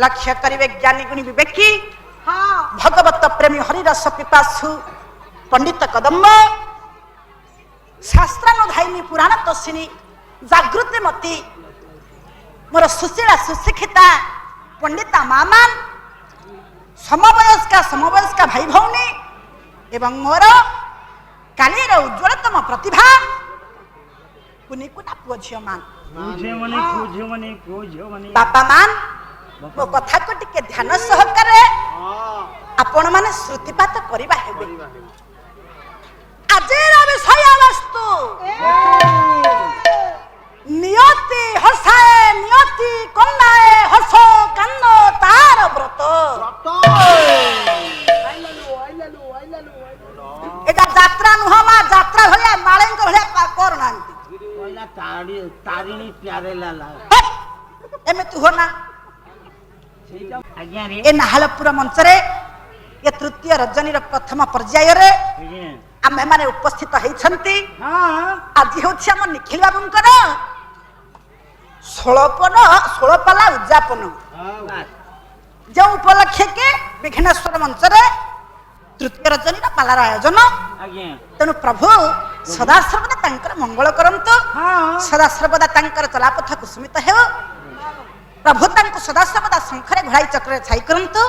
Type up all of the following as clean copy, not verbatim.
लक्ष्य करिवे ज्ञानी गुणी विवेकी भगवत प्रेमी हरिरस पिपासु पंडित कदम्ब शास्त्रानुधायिनी पुराण तोषिणी जागृति मती मोर सुशीला सुशिक्षिता पंडिता मामान समवयस्का भाई भौनी एवं मोर कालीर उज्ज्वलतम प्रतिभा कुनी कुना पुओ झियो मान बापा मान मो कथा को टिके ध्यान सहकारे आपण माने श्रुतिपात करिबा हेबे आजिर विषय वस्तु नियति हसाए नियति कन्नाए हसो कान्नो तार व्रत एटा यात्रा नुहमा यात्रा भलिया माळेंग भलिया करनांती पहिला तारिणी प्यारे लाला एमे तू हो ना आज्ञा रे ए नाहलपुर मंच रे ये तृतीय रजनी रो प्रथम पर्याय रे आमे माने उपस्थित हेछंती आज होछि हम निखिल बाबूंकर 16 पाला उद्यापन जो उपलक्ष्य के विघ्नेश्वर मंच रे तृतीय रजनी रो पालार आयोजन तेणु प्रभु सदा सर्वदा तांकर मंगल करंतु सदा सर्वदा तांकर चलापथ कुसुमित हेउ प्रभु तांको सदा सर्वदा शंखरे घोड़ाई चक्र छाई करंतु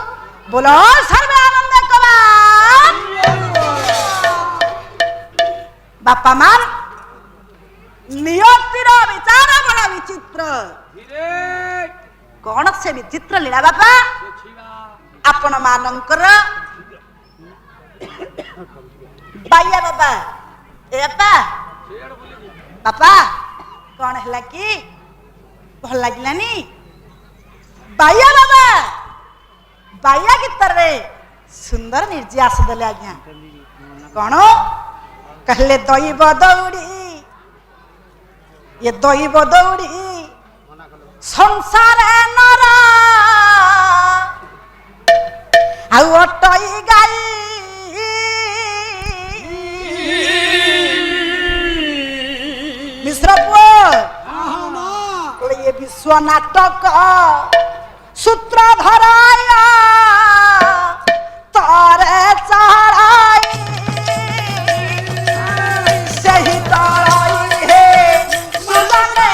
बोलो सर्वे आनंद कबा बापा मान नियतिर विचार बड़ा विचित्र कौन से विचित्र लीला बापा आपण मानकर बाया बाबा ए बापा बापा कौन है कि भल लगिलानी बाया बाबा बाया गीतर रे सुंदर निर्यास देले आज्ञा कौन कहले दैव दौड़ी ये दैव दौड़ी संसार नरा आउ अटई गाई मिश्र पुओ ये विश्व नाटक सूत्र धराया तारे चढ़ाई सही तराई है सुलने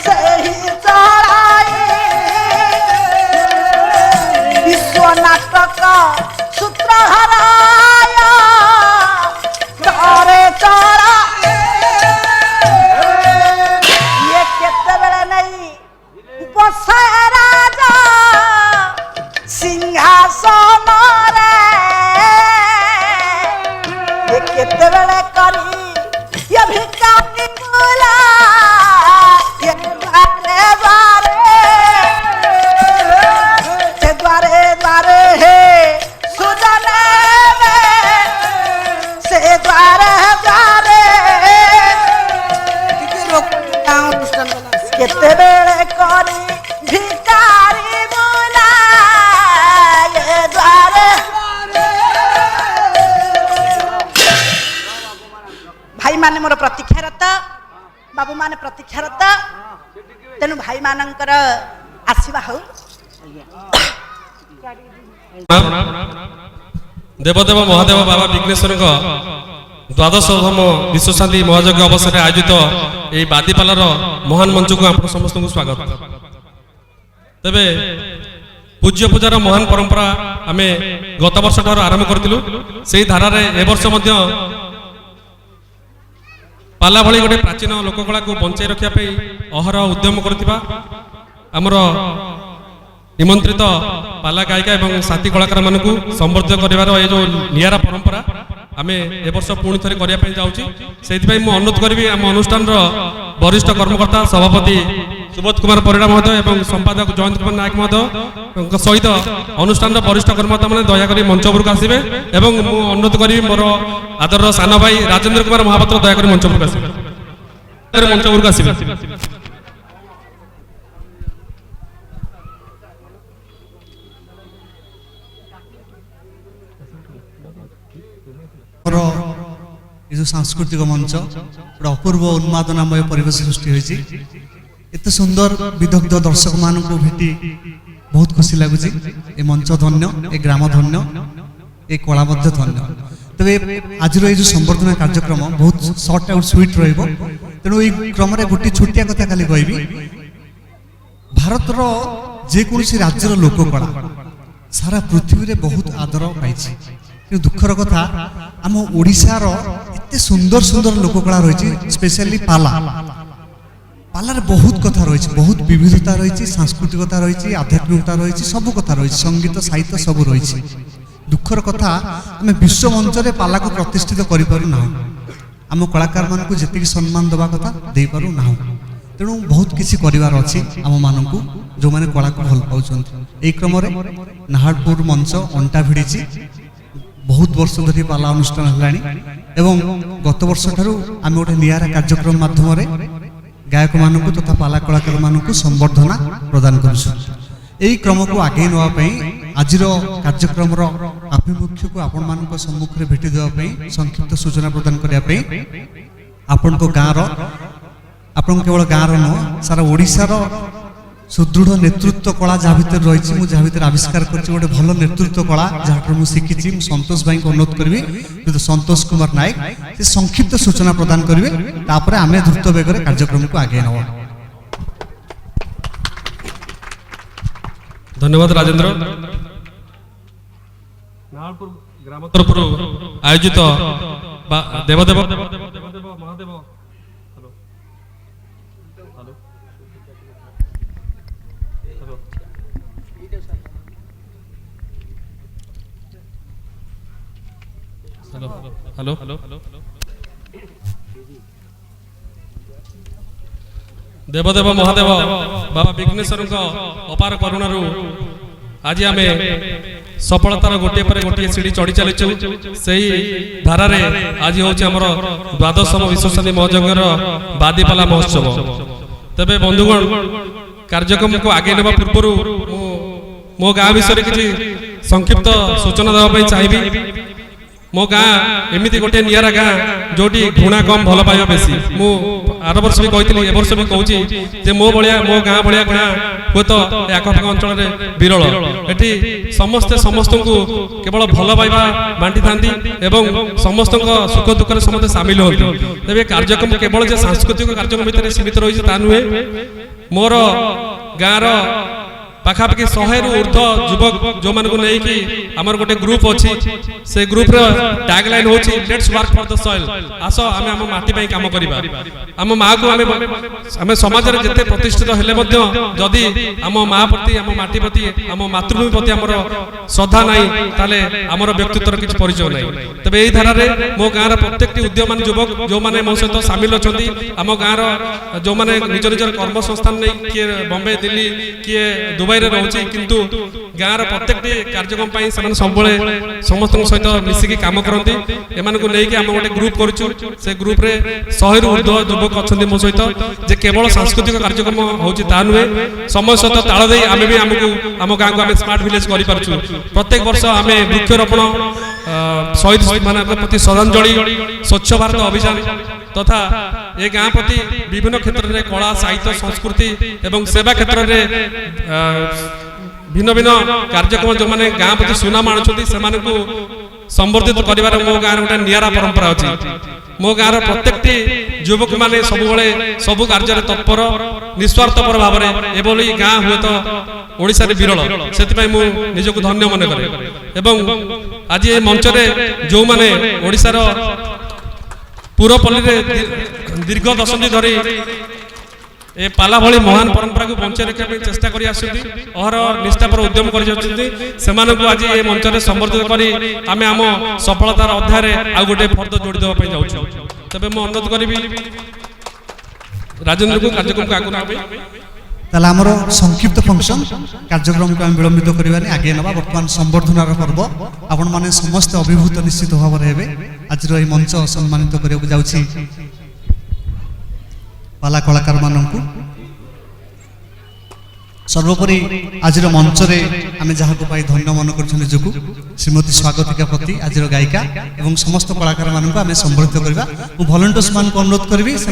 सही चढ़ाई विश्व नाटक सूत्र धराया तारे चढ़ाई ये केते बेले नहीं बसे राजा सिंहासन रे केते बेले करी ये भिखारी बुला ये द्वारे द्वारे हे सुजने से द्वारे केते बेले करी भिखारी बुला ये द्वारे भाई माने मोर प्रतीक्षारत बाबू माने प्रतीक्षारत तेनु भाई मानकर आसीबा हो देवदेव महादेव बाबा विघ्नेश्वर द्वादशतम विश्वशांति महायज्ञ अवसर आयोजित यही बादीपालार महान मंच को आप समस्त को स्वागत तेबे पूज्य पूजार महान परंपरा आमे गत वर्ष ठार आरंभ करथिलु सेही धारा रे ए वर्ष मध्य पाला भली गोटे प्राचीन लोककला को बंचाई रखिया पे अहरह उद्यम करथिबा हमर निमंत्रित पाला गायिका एवं साथी कलाकार मानकु संवर्धित करिवार ए जो नियारा परंपरा आमे ए वर्ष पुणी थरे करिया पे जाउची सेति पई मु अनुरोध करबी हम अनुष्ठान रो वरिष्ठ कर्मकर्ता सभापति सुबोध कुमार परिड़ा महोदय एवं संपादक जयंत कुमार नायक महोदय सहित अनुष्ठान वरिष्ठ कर्मकर्ता मैंने दयाकोरी मंच उपरक आसवे एवं मु अनुरोध करी मोर आदर सान भाई राजेंद्र कुमार महापात्र दयाकोरी मंच उपरक आसवे मंच उपरक आसवे जो सांस्कृतिक मंच गोटे अपूर्व उन्मादनामय परिवेश सृष्टि होती एते सुंदर विदग्ध दर्शक मान को भेटी बहुत खुशी लगुच। ए मंच धन्य, ए ग्राम धन्य, ए कला मध्य धन्य। तबे आज ये जो संवर्धना कार्यक्रम बहुत शॉर्ट आउट स्वीट रहिबो। तेणु ये क्रम गोटे छोटिया कथा खाली कहबी, भारतर जेकोसी राज्यर लोककला सारा पृथ्वी रे बहुत आदर पाइछि। कि दुखर कथा आम ओडिशार एते सुंदर सुंदर लोककला रही, स्पेशली पाला पालार बहुत कथा रही, बहुत विविधता रही, सांस्कृतिकता रही, आध्यात्मिकता रही, सब कथा रही, संगीत साहित्य सब रही। दुखर कथा आम विश्व मंच रे पाला को प्रतिष्ठित करि पारु ना, आम कलाकार मान को जेतिक सम्मान दबा कथा दे पारु ना। तेणु बहुत किसी करिवार अछि आम मानकु जो माने कला को भल पाउछन्ति। एई क्रम रे नाहरपुर मंच अंटा भिड़िछि, बहुत वर्ष धरी पाला अनुष्ठान हलाणी एवं गत वर्ष ठारू आम गोटे नियारा कार्यक्रम माध्यम रे गायक मानकु तथा पाला कलाकार मानकु संवर्धना प्रदान करूछु। एई क्रम को आगे नवा पई आजिर कार्यक्रम रो आभिमुख्य को आपण मानक सम्मुख रे भेटी देवा पई संक्षिप्त सूचना प्रदान करिया पई आपण को गाँ रो, आपण केवल गाँ रो न सारा ओडिसा रो सुदृढ़ नेतृत्व कला जहाँ भीतर रही, मुझे जहाँ भीतर आविष्कार करछि गोटे भल नेतृत्व कला जहाँ मुझे शिखी। संतोष भाई को अनुरोध करी जो संतोष कुमार नायक से संक्षिप्त सूचना प्रदान करेंगे, तापर आम द्रुत बेगर कार्यक्रम को आगे नवा। धन्यवाद राजेंद्र। नाहरपुर ग्राम तरफ आयोजित देवदेव महादेव हेलो देवदेव महादेव बाबा विघ्नेश्वर अपार करुणार आज आम सफलतार गोटे पर गोटे सीढ़ी चढ़ी चलु। से धारा आज हूँ आम 12तम विश्वशांति महायज्ञर बादीपाला महोत्सव। तेरे बंधुगण कार्यक्रम को आगे नेबा पूर्व मो गाँ विषय किसी संक्षिप्त सूचना देवाई चाहिए। मो गाँ एमती गोटे नियारा गाँ जोटी घृणा कम भल पाइबा बेसी। मु आर वर्ष भी कही ए वर्ष भी कहूँ मो भाया मो गाँ भाया गाँ हूँ तो आखपाख अंचल विरल। एटी समस्ते समस्त को केवल भल पाइबा बांटी था एवं समस्त सुख दुख समस्त सामिल होती। तेज कार्यक्रम केवल जे सांस्कृतिक कार्यक्रम भितर सीमित रही नुहे। मोर गाँव पाखापाखि 100 रु ऊर्ध युवक जो मानक नहीं आमर गोटे ग्रुप अच्छी से ग्रुप टैगलाइन होची let's work for the soil. आस आम आम माटी पे काम करिबा। आम माँ को आम समाज रे जते प्रतिष्ठित हेले मध्य जदि आम माँ प्रति आम माटी प्रति आम मातृभूमि प्रति आमर श्रद्धा नहीं ताले आमर व्यक्तित्वर किछ परिचय नहीं। तबे एई धारा रे मो गाँर प्रत्येकटी उद्यमान युवक जो माने मो सहित शामिल अछंती आम गाँर जो माने निज निजर कर्म संस्थान नहीं किए बॉम्बे दिल्ली किए दुबई रे रहउची किंतु गाँर प्रत्येकटी कार्यक्रम पाई समान सबले समस्त सहित मिसिकी काम करती। एमान को लेके आम गोटे ग्रुप करूछु। से ग्रुप रे 100 रु ऊर्ध्व युवक अछंती मो सहित जे केवल सांस्कृतिक कार्यक्रम होची ता नुहे समय सहित ताल दे आमे भी हमकु आम गाँ को आम स्मार्ट विलेज करि पारछु। प्रत्येक वर्ष आमे वृक्षरोपण शहीद मान प्रति श्रद्धांजलि स्वच्छ भारत अभियान तथा ये गाँ प्रति विभिन्न क्षेत्र में कला साहित्य संस्कृति एवं सेवा क्षेत्र में भिन्न भिन्न कार्यक्रम जो मैंने गाँ प्रति सुनाम आणुछंती सेमान को संवर्धित करिवार मो गाँव गोटे नियारा परंपरा अच्छी। मो गाँव प्रत्येकटी युवक माने सबु कार्य तत्पर निस्वार्थपर भाव में एभली गाँ हुए तो ओडिशा रे विरल। से मु निजको धन्य मन करे एवं आज ये मंच जो माने ओडिशा रो पूरपल्ली दीर्घ दशंधि धरी ए पाला भली महान परंपरा को बंचाई रखा चेष्टा कर अहर निष्ठापर उद्यम कर आज ये मंच में संवर्धित करी आम आम सफलतार अध्याय आउ गोटे फर्द जोड़ी देवाई जाऊँ। तेज मुझे अनुरोध करी राजेंद्र को कार्यक्रम को आगे ताला हमर संक्षिप्त फंक्शन कार्यक्रम को विलंबित करबानी आगे नबा। वर्तमान संवर्धनार पर्व आपण माने समस्त अभिभूत निश्चित भाव हेबे। आज रही मंच सम्मानित करिया जाउछि पाला कलाकार माननकु सर्वोपरि आज मंचरे आम जहाँ पाई धन्य मन कर श्रीमती स्वागतिका पति आज गायिका एवं समस्त कलाकार मानक आम संबर्धित करवा मु भलंटियर्स मान अनुरोध करी से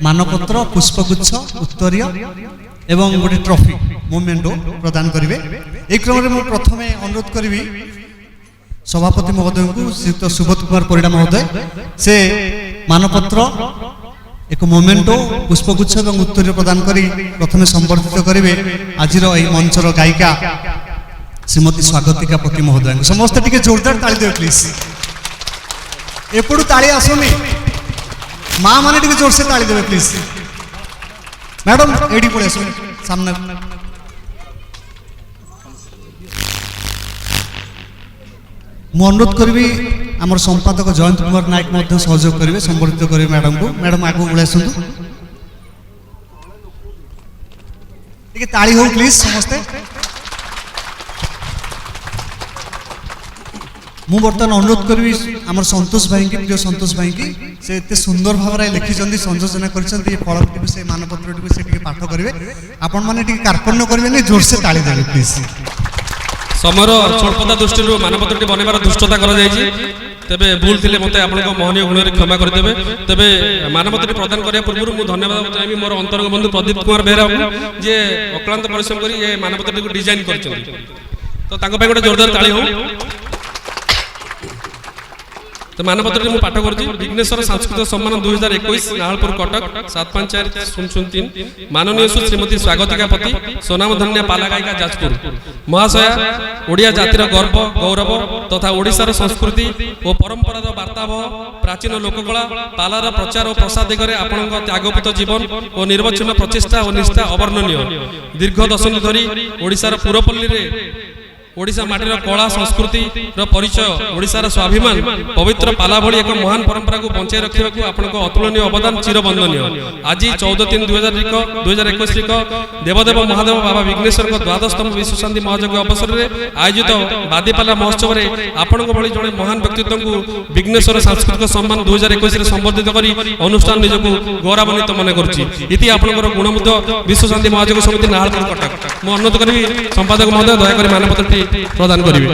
मानपत्र पुष्पगुच्छ उत्तरीय एवं गोटे ट्रॉफी मोमेंटो प्रदान करेंगे। एक क्रम में प्रथम अनुरोध करी सभापति महोदय को श्रीयुक्त सुबोध कुमार परिड़ा महोदय से मानपत्र एक मोमेंटो पुष्पगुच्छ और उत्तरीय प्रदान करी प्रथम संबर्धित करेंगे आज मंचर गायिका श्रीमती स्वागतिका पति महोदय समस्त टिके जोरदार ताली देव प्लीज एपटू ताली आसुनी माँ मैंने टिके जोर से ताली देवे प्लीज मैडम एडी पड़े आस सामने मु अनुरोध करी आमर संपादक जयंत कुमार नायक सहयोग करेंगे संबर्धित करेंगे मैडम को। मैडम आगे बोले आसतु टिके ताली हो प्लीज समस्ते। मु बर्तमान अनुरोध करी आमर संतोष भाई की प्रिय संतोष भाई की से एते सुंदर भाव लिखिं संयोजना कर फल से मानपत्र से पाठ करेंगे आपण मैंने कार्पण्य करेंगे जोर से ताली देवे प्लीज। समर स्वल्पता दृष्टि मानपत्र बनवार दुष्टता तेबे भूल थिले मते आपनको मोहनीय गुण क्षमा करदेवे। तेबे मानपत्र प्रदान करने पूर्व मुझे धन्यवाद चाहिए मोर अंतरंग बंधु प्रदीप कुमार बेहरा जे अक्लांत परिश्रम कर मानपत्र को डिजाइन कर तो गोटे जोरदार ताली हो। तो मानपत्र मुझे पाठ करुँच विघ्नेश्वर सांस्कृतिक सम्मान 2021 नाहलपुर कटक 754003 माननीय श्रीमती स्वागतिका पति सोनामधन्य पाला गायिका जाजपुर महाशया ओडिया जातिर गर्व गौरव तथा ओडिशार संस्कृति और परंपरार वार्तावह प्राचीन लोककला पालार प्रचार और प्रसार दिगरे आपणक त्यागपूत जीवन और निर्वचन प्रचेषा और निष्ठा अवर्णनीय। दीर्घ दशंधि धरी ओडिशार पुरपल्ली रे ओडिशा माटीर कला संस्कृति परिचय ओडिशार स्वाभिमान पवित्र पाला भली एक महान परंपरा को बंचाई रखा आपको अतुलनीय अवदान चिरबंदनीय। आज 14/3/2021 देवदेव महादेव बाबा विघ्नेश्वर द्वादशतम विश्व शांति महायज्ञ अवसर में आयोजित बादीपाला महोत्सव में आपण भली जड़े महान व्यक्तित्व को विघ्नेश्वर सांस्कृतिक सम्मान 2021 संबर्धित कर अनुष्ठान निजक गौरवान्वित मन करुँची आपंकर गुणमुद्ध विश्व शांति महायज्ञ समिति नाहलपुर कटक मु अनुरोध करी संपादक महोदय दयाकोरी मानपत्र प्रदान करेंगे।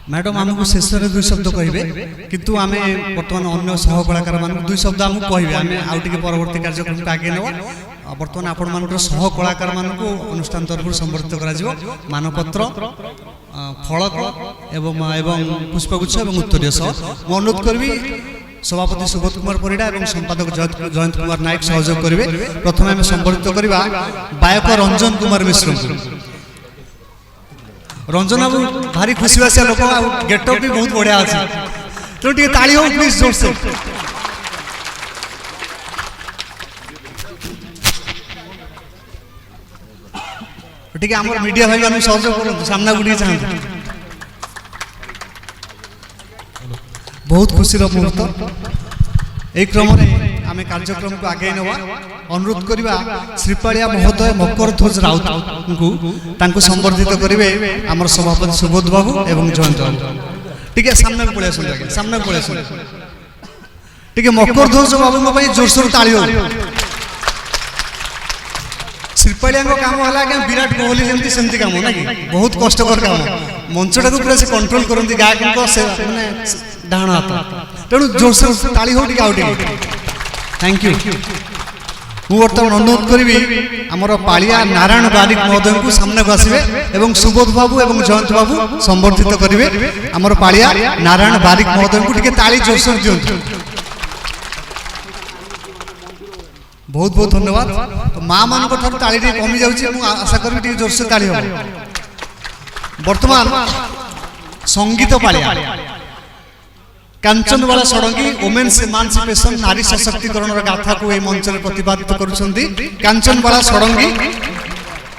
मैडम आमको शेष में 2 शब्द कहे किंतु आम बर्तमान अन्य सह कलाकार मान 2 शब्द आमको कहे आम आउटे परवर्ती कार्यक्रम को आगे नवा बर्तमान आपण मान सह कलाकार मान अनुष्ठान तरफ संबर्धित कर मानपत्र फलक एवं पुष्पगुच्छ और उत्तरीय सह मु अनुरोध करी सभापति सुबोध कुमार परिड़ा और संपादक जयंत कुमार नायक सहयोग करेंगे। प्रथम आम संबर्धित करवा गायक रंजन कुमार मिश्र रंजन बाबू भारी खुशी बासिया लोक गेटअप भी बहुत बढ़िया अच्छे तेणु टे ताली हो प्लीज जोर से। ठीक है आम मीडिया भाई मान सहयोग करूँ सामना को चाहते बहुत खुशी मुहूर्त। एक क्रम में आम कार्यक्रम को आगे नवा अनुरोध करवा श्रीपाड़िया महोदय मकर ध्वज राउत को संबर्धित करेंगे आम सभापति सुबोध बाबू एवं जयंत बाबू ठीक है सामने को पड़े आस सामने को पड़े ठीक है मकर ध्वज बाबू जोरसोर ताली हो। श्रीपाड़िया काम है आज्ञा विराट कोहली जमी सेमती काम ना कि बहुत कष्टकर काम मंचटा को पूरा से कंट्रोल करती गायक मैंने डाण हाथ तेणु जोरसोर ताली हो थैंक यू। मु बर्तमान अनुरोध करी आमर पालिया नारायण बारिक महोदय को सामने को आसवे एवं सुबोध बाबू एवं जयंत बाबू संबर्धित करेंगे आमर पालिया नारायण बारिक महोदय को टिके ताली जोरसोर दिंतु बहुत बहुत धन्यवाद। तो माँ मान ताली कमी जाऊँगी आशा करी जोर से ताली हो। बर्तमान संगीत पालिया कांचनवाला षडंगी वुमेन्स इमानसिपेशन नारी सशक्तिकरण गाथा को यह मंच में प्रतिपादित करुँच कांचनवाला षडंगी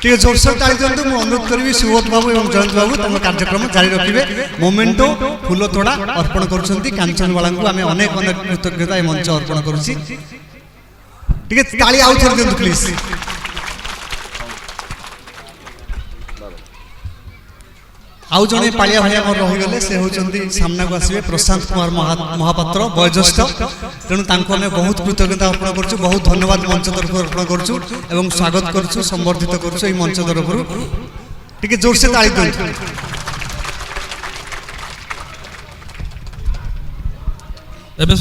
टे जोरसोर ताली दिंतु। मुझे अनुरोध करी सुबोध बाबू और जयंत बाबू तम कार्यक्रम जारी रखिए मोमेंटो फूल तोड़ा अर्पण कर कांचनवाला को आम अनेक अनेक कृतज्ञता यह मंच अर्पण करुँची ठीक है ताली आउ थोड़ी दिंतु प्लीज। आउ जड़े पालिया भाई आम रहीगले से होती सामना को आसवे प्रशांत कुमार महापात्र वयोज्येष्ठ तेणु तांको आमे बहुत कृतज्ञता अर्पण करछु बहुत धन्यवाद मंच तरफ अर्पण करछु एवं स्वागत करछु संबर्धित करछु एई मंच तरफ टिके जोर से ताली दो। एबे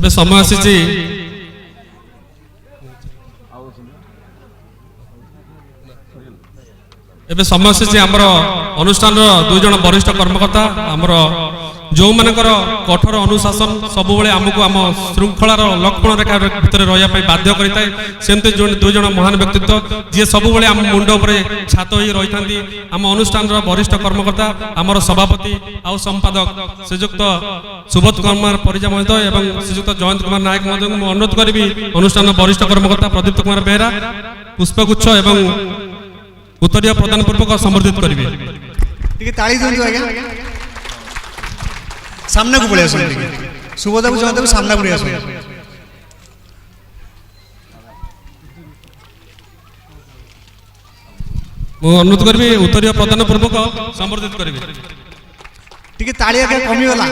समय आसी एबे समय आसी आमर अनुष्ठान दुई जन वरिष्ठ कर्मकर्ता आमर जो मानकर कठोर अनुशासन सब बेले आमको आम श्रृंखलार लक्ष्मण रेखा भितर रही बाध्य करता है सेमती दुई जन महान व्यक्तित्व जी सब बेले आम मुंड उपर छात हो रही था आम अनुष्ठान वरिष्ठ कर्मकर्ता आमर सभापति आउ संपादक श्रीजुक्त सुबोध कुमार परिजा महोदय एवं श्रीजुक्त जयंत कुमार नायक महोदय को अनुरोध करी अनुष्ठान वरिष्ठ कर्मकर्ता प्रदीप्त कुमार बेहरा पुष्पगुच्छ एवं उत्तरीय प्रदान पूर्वक संबर्धित करेंगे। टिके ताली दियंतु आज्ञा सामने को पड़े आसो सुबोध बाबू जयंत बाबू सामने पड़े आसो मु अनुरोध करी उत्तरीय प्रदान पूर्वक संबर्धित करेंगे। टिके ताली आज्ञा कमी गला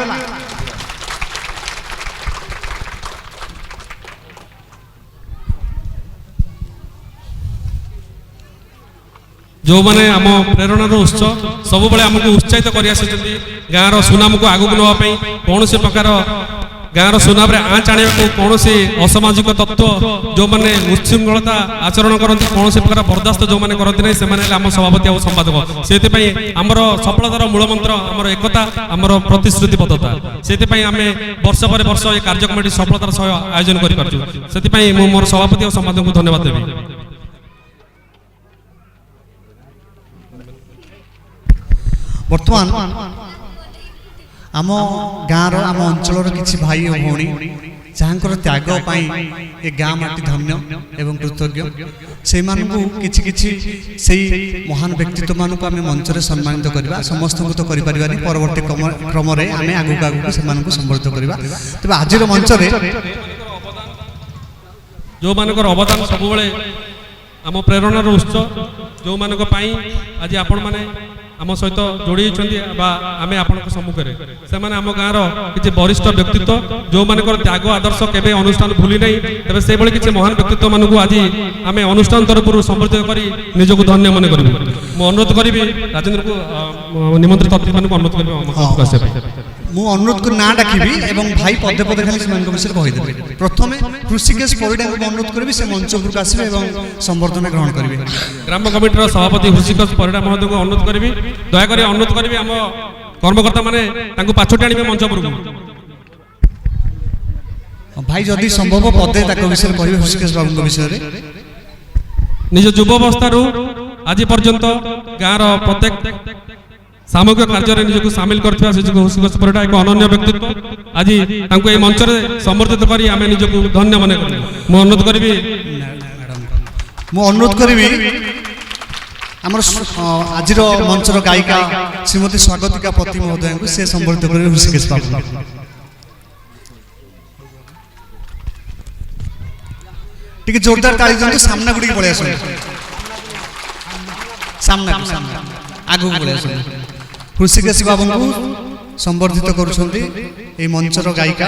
जो मैंने आम प्रेरणार उत्स सब बेले आमको उत्साहित कर गाँव सुनाम को आगू नापी कौन से प्रकार गाँव सुनाम आँच आने को कौन से असामाजिक तत्व जो मैंने उच्छृंखलता आचरण करती कौन से प्रकार बर्दास्त जो मैंने करती नहीं से आम सभापति और संपादक से आमर सफलतार मूलमंत्र आमर एकता आमर प्रतिश्रुतिबद्धता से आम वर्ष पर वर्ष ये कार्य कमिटी सफलतार सह आयोजन कर मोर सभापति और संपादक को धन्यवाद देवी। बर्तमान आम गाँव आम अंचल किसी भाई और भौणी जहाँ त्याग ए गाँ माटी धन्य एवं कृतज्ञ से किसी महान व्यक्तित्व मानक आम मंच में सम्मानित करवा समस्त को तो करें परवर्ती क्रम आम आगू आगू से संबर्धित करवा तेज आज मंच जो मानकर अवदान सब आम प्रेरणार उत्स जो मानक आज आपण माने आम सहित जोड़ी आम आपण सम्मुखें से आम गाँव किसी वरिष्ठ व्यक्तित्व जो मानकर त्याग आदर्श केवे अनुष्ठान भूली नहीं तेज से किसी महान व्यक्तित्व मानक आज आम अनुष्ठान तरफ संबर्धित कर निजक धन्य मन करूँ मु अनुरोध करी राजेंद्र को निमंत्रित अतिथि मान अनुरोध कर मु अनुरोध को ना डाकिबी एवं भाई पदे पदे खाली से विषय कहीदेवे प्रथम ऋषिकेश परिडा को अनुरोध करी से मंच उपरक आसबे एवं संबर्धना ग्रहण करेंगे। ग्राम कमिटर सभापति ऋषिकेश परिडा महोदय को अनुरोध करी दयाकोरी अनुरोध करी आम कर्मकर्ता माने पाछोटी आने मंच उपरक भाई जदि संभव पदे विषय कह ऋषिकेश बाबू विषय निज युवावस्था आज पर्यंत गाँव प्रत्येक सामूहिक कार्य निजक सामिल कर एक अनन्य व्यक्तित्व आज मंच में संबर्धित कर निजक धन्य मन कर अनुरोध करी आज मंचर गायिका श्रीमती स्वागतिका पति महोदय को से संबर्धित कर ऋषिकेश बाबू टिके जोरदार ताली दियंतु सामना गुडी पळे आसो सामना आगु पळे आसो ऋषिकेश बाबू को संबर्धित करुछंती ए मंचर गायिका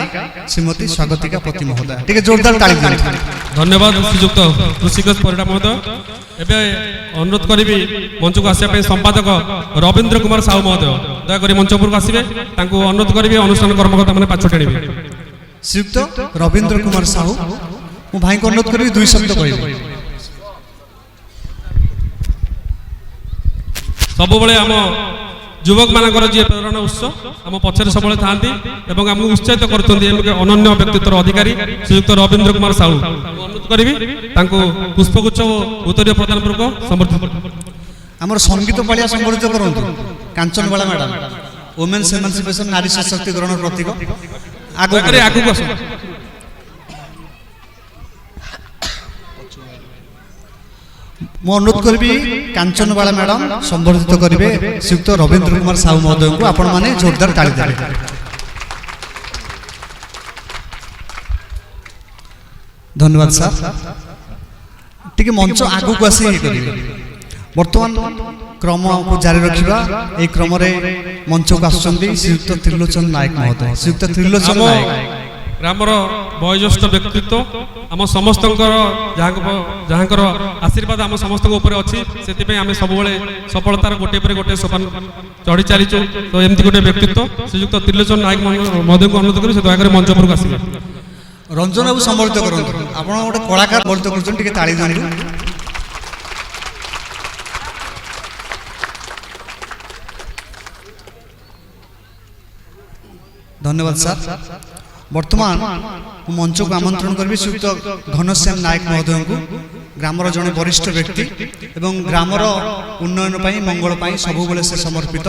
श्रीमती स्वागतिका पति महोदय टिके जोरदार ताली दियंतु धन्यवाद श्रीजुक्त ऋषिकेश परिडा महोदय एबे अनुरोध करी मंच को आसिया संपादक रविंद्र कुमार साहू महोदय दयाकोरी मंच उपरक आसबे तांको अनुरोध करी अनुष्ठान कर्मकर्ता माने पाछोटी आनिबे श्रीयुक्त रविंद्र कुमार साहू मु भाई को अनुरोध करी दुई शब्द कहबे सब बेले आम युवक मानकर जी प्रेरणा उत्स आम पछरे सब था आमको उत्साहित कर अनन्य व्यक्तित्व अधिकारी श्रीयुक्त रविंद्र कुमार साहू अनुरोध करी पुष्पगुच्छ उत्तरीय प्रदान पूर्वक संबर्धित आमर संगीत पालिया संबर्धित करंतु कांचनबाला मैडम वुमेन्स एमांसिपेशन नारी सशक्तिकरण प्रतीक आगु आस मु अनुरोध करी कांचनबाला मैडम संबर्धित करेंगे श्रीयुक्त रविंद्र कुमार साहू महोदय को आपण माने जोरदार ताली देबे। धन्यवाद सर टिके मंच आगु को आसी करिवे वर्तमान क्रम को जारी रखिबा ए क्रम रे मंच को आसुचंदी श्रीयुक्त त्रिलोचन नायक महोदय श्रीयुक्त त्रिलोचन नायक ग्रामर वयोज्येष्ठ व्यक्तित्व आम समस्त जहाँकर आशीर्वाद आम समस्त ऊपर अच्छी से आम सब सफलतार गोटे पर गोटे सोपान चढ़ी चलीचु तो एमती गोटे व्यक्तित्व श्रीयुक्त त्रिलोचन नायक महोदय को अनुरोध करी से दयाकर मंच पर आसवे रंजन बाबू संबर्धित करंतु आपण गोटे कलाकार संबर्धित करछन टिके ताली दियंतु धन्यवाद सर वर्तमान मंच को आमंत्रण करी श्रीयुक्त घनश्याम नायक महोदय को ग्रामर जड़े वरिष्ठ व्यक्ति एवं ग्रामर उन्नयन पाई मंगल पाई सबु बेले से समर्पित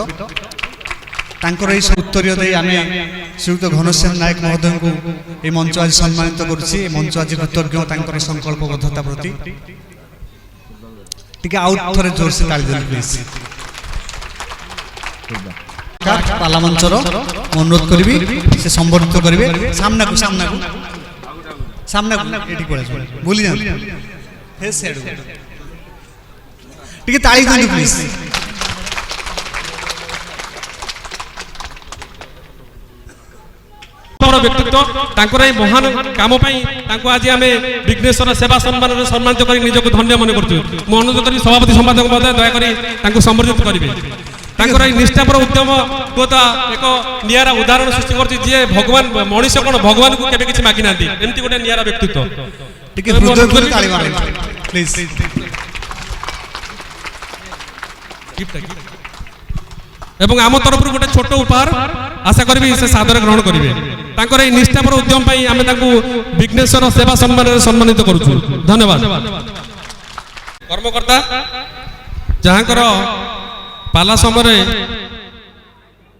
तांकर एई उत्तरीय दे आमे श्रीयुक्त घनश्याम नायक महोदय को ए मंच आज सम्मानित करछि ए मंच आज कृतज्ञ तांकर संकल्पबद्धता प्रति टिके आउट थरे जोर से ताली देन प्लीज पाला मंचर अनुरोध करी से संबर्धित करेंगे सामना को सामना को सामना को एठी पड़े बोली जान फेस साइड ठीक है ताली दे प्लीज व्यक्तित्व तांकर महान काम आज आम विघ्नेश्वर सेवा सम्मान सम्मानित कर निजक धन्य मन कर अनुरोध करी सभापति संपादक महोदय दयाकोरी संबर्धित करेंगे तांकर निष्ठापर उद्यम को एक नियारा उदाहरण सृष्टि कर भगवान मनीष कौन भगवान को केबे किछि मागी नांती एमती गोटे नियारा व्यक्तित्व टिके हृदय को ताली मारे प्लीज एवं आम तरफ गोटे छोट उपहार आशा करी से सादर ग्रहण करेंगे तांकर निष्ठापर उद्यम आम विघ्नेश्वर सेवा सम्मान सम्मानित करुछु धन्यवाद कर्मकर्ता जहाँकर पाला समय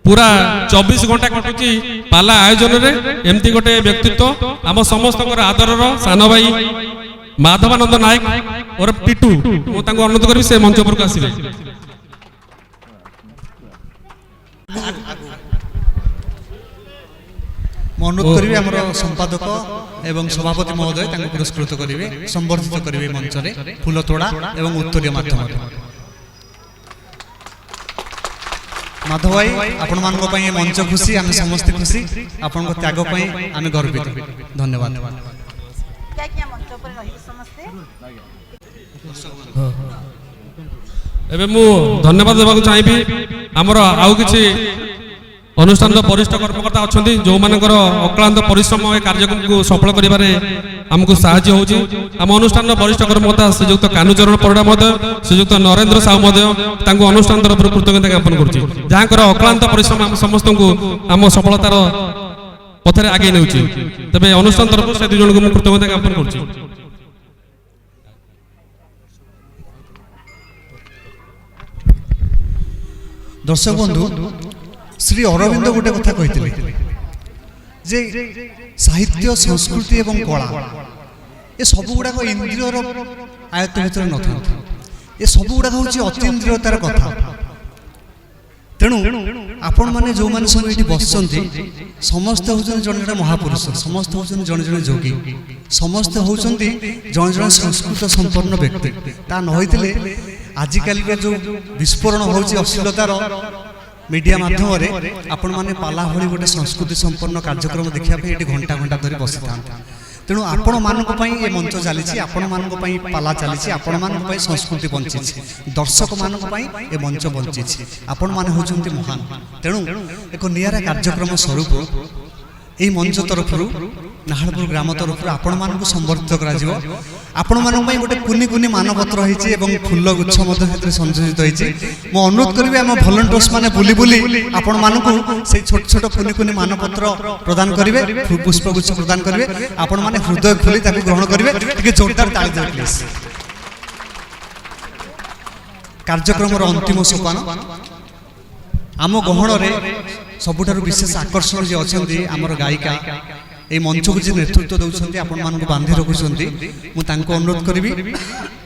पूरा 24 घंटा कटुची पाला आयोजन रे एमती गोटे व्यक्तित्व आम समस्त आदर सान भाई माधवानंद नायक और टीटू मुझे अनुरोध करी से मंच पर आसवे अनुरोध करी आमर संपादक एवं सभापति महोदय पुरस्कृत करेंगे संबर्धित करेंगे मंच रे फूल तोड़ा एवं उत्तरीय माध्यम माधव भाई आपण मान मंच खुशी आम समस्त खुशी आपण त्याग आम गर्वित धन्यवाद एबे मु धन्यवाद देवा चाहिए आमर आउ किछि अनुष्ठान वरिष्ठ कर्मकर्ता अच्छा जो मानकर अक्लांत परिश्रम ए कार्यक्रम को सफल करिबारे हमको साहाय्य होची आम अनुष्ठान वरिष्ठ कर्मकर्ता श्रीयुक्त कानुचरण परिडा महोदय श्रीयुक्त नरेंद्र साहू महोदय तांको अनुष्ठान तरफ कृतज्ञता ज्ञापन करछि जहाँकर अक्लांत परिश्रम आम समस्त को आम सफलतार पथरे आगे नेउछि तबे अनुष्ठान तरफ से दुई जन को कृतज्ञता ज्ञापन करछि दर्शक बंधु श्री अरविंद गोटे कथा कहते जे साहित्य संस्कृति एवं कला ये सब गुड़ाक इंद्रियर आयत्त भर न था ये सब गुड़ाक हूँ अतीन्द्रियतार कथा तेणु आपण मैंने जो मैंने सब ये बसते समस्त हूँ जन जन महापुरुष समस्त हूँ जन जन जोगी समस्त हूँ जन जन संस्कृत संपन्न व्यक्ति ता नई आजिकल जो विस्फोरण होची अश्लीलतार मीडिया माध्यम आपण मैंने पाला भली गोटे संस्कृति संपन्न कार्यक्रम देखा ये घंटा घंटा धरी बसी था तेणु आपण मानक ये मंच चली आपण मानक पाला चली आपण मानक संस्कृति बंची दर्शक मानक ये मंच बंची आपण मैंने होती महान तेणु एक नियारा कार्यक्रम स्वरूप यही मंच तरफ नाहलपुर ग्राम तरफ आपण मानक संबर्धित करा आपण मानक गोटे कुनी कुनी मानपत्र होती फूल गुच्छ संयोजित होती मो अनुरोध करी आम भलंटियर्स माने बुली बुली आपण मानक से छोट छोट कुनी कुनी मानपत्र प्रदान करेंगे पुष्पगुच्छ प्रदान करेंगे आपण माने हृदय खोली ग्रहण करेंगे टिके जोरदार ताली दे प्लीज कार्यक्रम अंतिम सोपान आम गहन सबुठारु विशेष आकर्षण जे अछंती आमर गायिका ए मंच को जे नेतृत्व दउछंती आपण मान को बांधी रखुछंती मु तांको अनुरोध करबी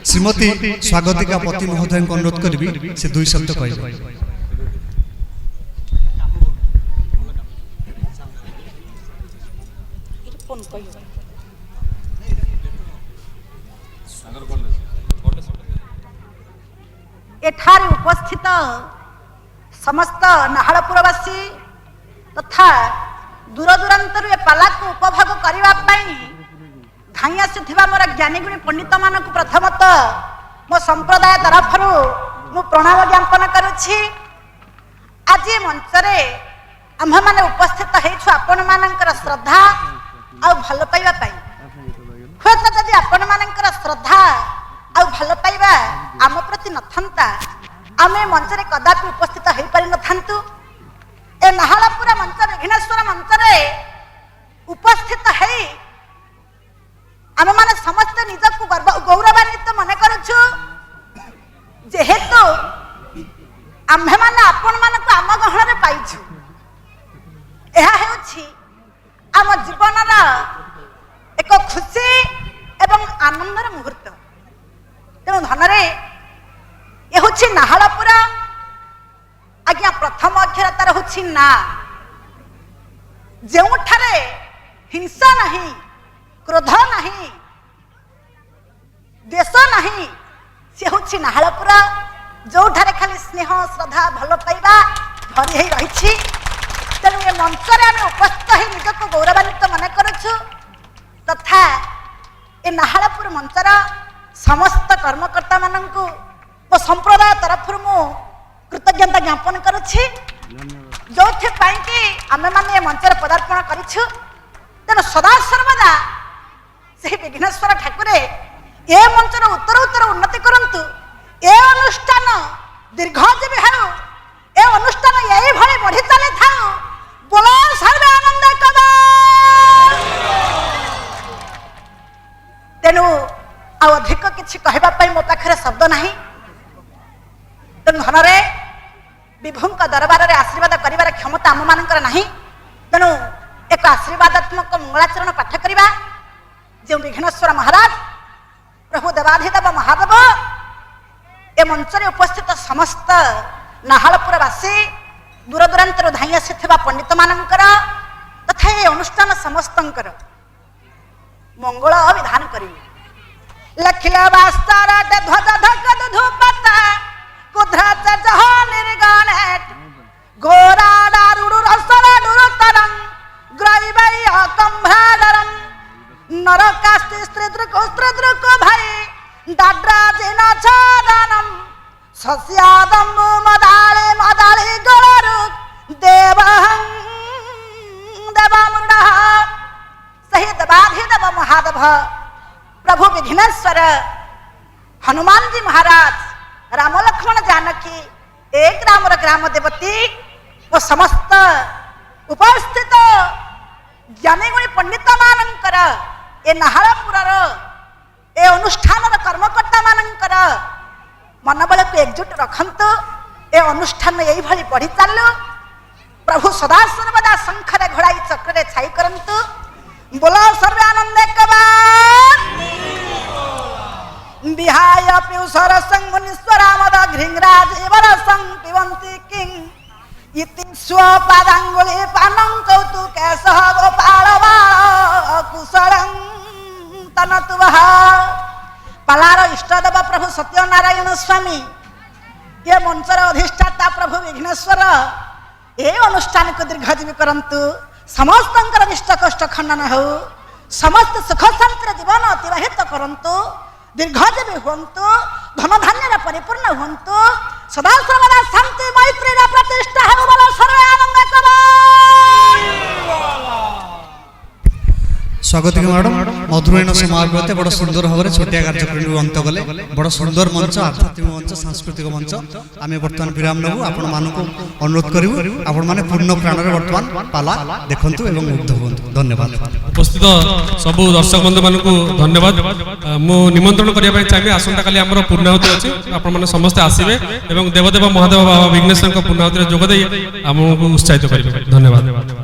श्रीमती स्वागतिका पति महोदय को अनुरोध करबी से दुई शब्द कहबे एठारे उपस्थित समस्त नाहलपुरवासी तथा दूर दूरांतर ए पाला को उपभोग करने धाई आसुवा मोर ज्ञानीगुणी पंडित मान प्रथमतः मो संप्रदाय तरफ मु प्रणाम ज्ञापन करुछि। आज मंच आम मैंने उपस्थित होइछु आपण मानकर श्रद्धा आ भल पाइबा पाई। हुएत जदि आपण मानकर श्रद्धा आ भल पाइबा आम प्रति नथंता आमे मंच रे कदापि उपस्थित होई पारि नथांतु। ए नाहलपुर मंच विघ्नेश्वर मंच रे उपस्थित है आम माने समस्त निजक गौरवान्वित मन करुछु जेहेतु आम्भे माने आपण मानक आम गहन रे पाइछु। यह हेउछि आम जीवनर एक खुशी एवं आनंदर मुहूर्त। तेणु धनरे ये हूँ नाहलपुर आज्ञा प्रथम अक्षर तार हूँ ना जो हिंसा नहीं क्रोध नहीं देश नहीं सी हूँ नाहलपुर जो खाली स्नेह श्रद्धा भल पाइबा भरी रही। तेणु ये मंच आम उपस्थित हो निजक गौरवान्वित मन करुछु तथा ए नाहलपुर मंचर समस्त कर्मकर्ता मानू मो संप्रदाय तरफ मु कृतज्ञता ज्ञापन करुछि जो कि आमे माने मंचर पदार्पण करिछु। तेणु सदा सर्वदा से विघ्नेश्वर ठाकुर ए मंचर उत्तर उत्तर उन्नति करंतु। ए अनुष्ठान दीर्घजीवी हो ए अनुष्ठान यही भली बढ़ी चली थाउ। बोलो सर्वे आनंद कबा। तेणु आ अधिक किछि कहबा पई मो पाखरे शब्द नाही। तेणु धनरे विभुंक दरबार रे आशीर्वाद करिवार क्षमता आम मानकर नाही। तेणु एक आशीर्वादात्मक मंगलाचरण पाठ करिबा जो विघ्नेश्वर महाराज प्रभु देवाधिदेव महादेव ए मंच रे उपस्थित समस्त नाहलपुरवासी दूर दूरांतर धाई आसीथिबा पंडित मानकर तथा ए अनुष्ठान समस्तंकर मंगल विधान करिवे। लखिला वास्तार ध्वज धक धूपता कुध्रा जह निर्गण गोरा दारुडु रसरा डुरु तरंग ग्रैवै अकंभादरम नरकास्ति स्त्रीदृको भाई दाड्रा जिन छादनम सस्यादम मदाले गणरु देवहं देवमृड सही देवाधिदेव महादेव प्रभु विघ्नेश्वर हनुमान जी महाराज राम लक्ष्मण जानकी एक रामर ग्राम देवती वो समस्त उपस्थित ज्ञानीगुणी पंडित मानकर ए नाहलपुरर ए अनुष्ठान कर्मकर्ता मानकर मनोबल को एकजुट रखंतु। ए अनुष्ठान यही भली बढ़ी चालू। प्रभु सदा सर्वदा शंखरे घोड़ाई चक्रे छाई करंतु। बोलो सर्वे आनंद कबा। विहाय पिउसर संग मुनीश्वरामद घृंगराज एवर संग पिबंती किंग इति स्वपादांगुली पानं कौतुकेशः गोपाल कुशलं तनतुवः। पालार इष्टदेव प्रभु सत्यनारायण स्वामी ये मंचर अधिष्ठाता प्रभु विघ्नेश्वर ए अनुष्ठान को दीर्घजीवी करंतु। समस्त इष्ट कष्ट खंडन हो समस्त सुख शांतिर जीवन अतिबाहित करंतु। दीर्घजीवी हुंतु धन धान्य परिपूर्ण हुंतु सदा सर्वदा शांति मैत्री प्रतिष्ठा हो। बोलो सर्वे आनंद कबा। स्वागत मैडम मधुरैन समारोह बड़ सुंदर भाव में छोटिया कार्यक्रम अंत कले बड़ सुंदर मंच आध्यात्मिक मंच सांस्कृतिक मंच आम बर्तमान विराम नबू आपण मानक अनुरोध करूँ आपण मैंने पूर्ण प्राण में बर्तमान पाला देखु एवं मुग्ध हूँ। धन्यवाद। उपस्थित सबू दर्शक बंधु मानक धन्यवाद। मु निमंत्रण करने चाहिए आसंता काली आम पूर्णाहुति अच्छी आपने समस्ते आसवे और देवदेव महादेव बाबा विघ्नेश्वर पूर्णाहुति जोगदे आमको उत्साहित करेंगे। धन्यवाद।